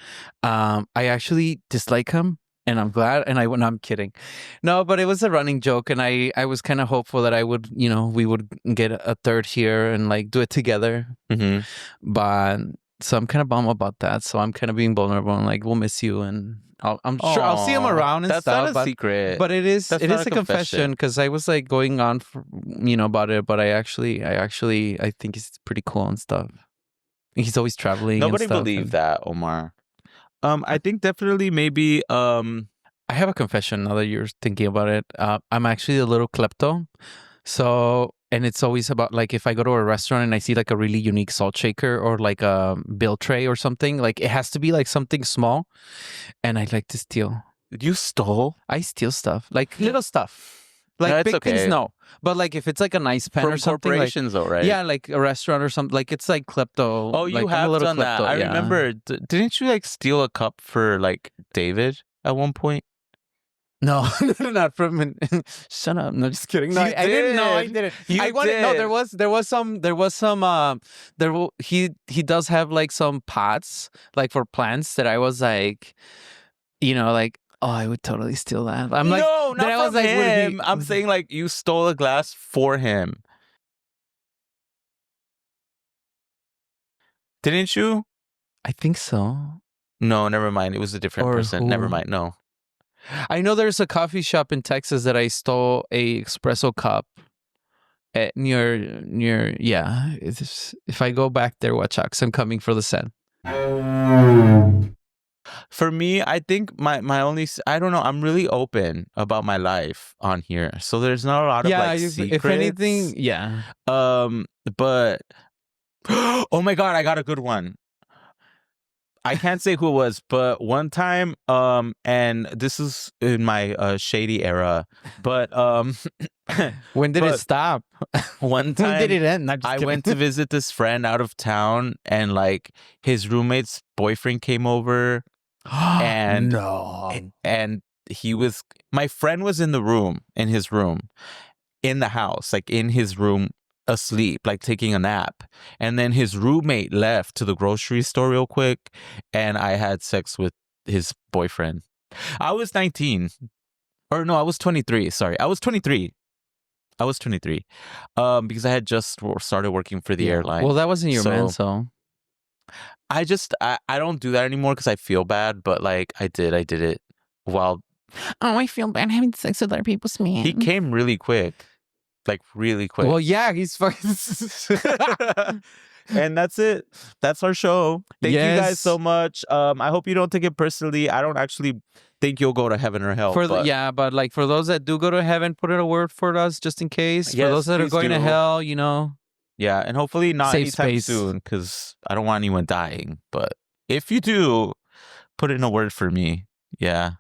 I actually dislike him, and I'm glad. And I'm kidding. No, but it was a running joke, and I was kind of hopeful that I would, we would get a third here and like do it together. Mm-hmm. But so I'm kind of bummed about that. So I'm kind of being vulnerable and like, we'll miss you, and I'm sure I'll see him around and that's stuff. That's not a secret. But it is a confession, because I was like going on for, about it. But I think it's pretty cool and stuff. He's always traveling. Nobody believed that, Omar. I think definitely maybe. I have a confession now that you're thinking about it. I'm actually a little klepto. So. And it's always about like if I go to a restaurant and I see like a really unique salt shaker or like a bill tray or something, like it has to be like something small, and I like to steal. You stole? I steal stuff, like little stuff, like big things. No, but like if it's like a nice pen or something, corporations, though, right? Yeah, like a restaurant or something. Like it's like klepto. Oh, you have done that. I remember. Didn't you like steal a cup for like David at one point? No, not from. Shut up! No, just kidding. No, I didn't. No, I didn't. I wanted. No, there was some. He does have like some pots like for plants that I was like, like, oh, I would totally steal that. I'm like, no, not from him. I'm saying like you stole a glass for him. Didn't you? I think so. No, never mind. It was a different person. Never mind. No. I know there's a coffee shop in Texas that I stole a espresso cup at near. Yeah, if I go back there, watch out, 'cause I'm coming for the set. For me, I think my only, I don't know, I'm really open about my life on here, so there's not a lot of like secrets. If anything, yeah. But oh my God, I got a good one. I can't say who it was, but one time, and this is in my shady era, but When did it but stop? one When did time it end? I'm just I kidding. went to visit this friend out of town, and like his roommate's boyfriend came over, and no. and my friend was in his room, in the house, like in his room, asleep, like taking a nap. And then his roommate left to the grocery store real quick, and I had sex with his boyfriend. I was 19. Or no, I was 23. Sorry. I was 23. Because I had just started working for the airline. Well, that wasn't your man, so I don't do that anymore because I feel bad, but like I did it while I feel bad having sex with other people's men. he came really quick. Like really quick. Well, yeah, he's fucking. And that's it. That's our show. Thank you guys Yes. so much. I hope you don't take it personally. I don't actually think you'll go to heaven or hell. But like for those that do go to heaven, put in a word for us just in case. Yes, for those that are please going to do. hell, you know. Yeah, and hopefully not Safe anytime space. soon, because I don't want anyone dying. But if you do, put in a word for me. Yeah.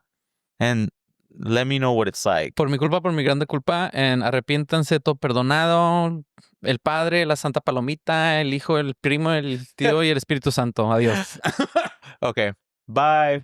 And let me know what it's like. Por mi culpa, por mi grande culpa, and arrepiéntanse, todo perdonado. El Padre, la Santa Palomita, el Hijo, el Primo, el Tío y el Espíritu Santo. Adiós. Okay. Bye.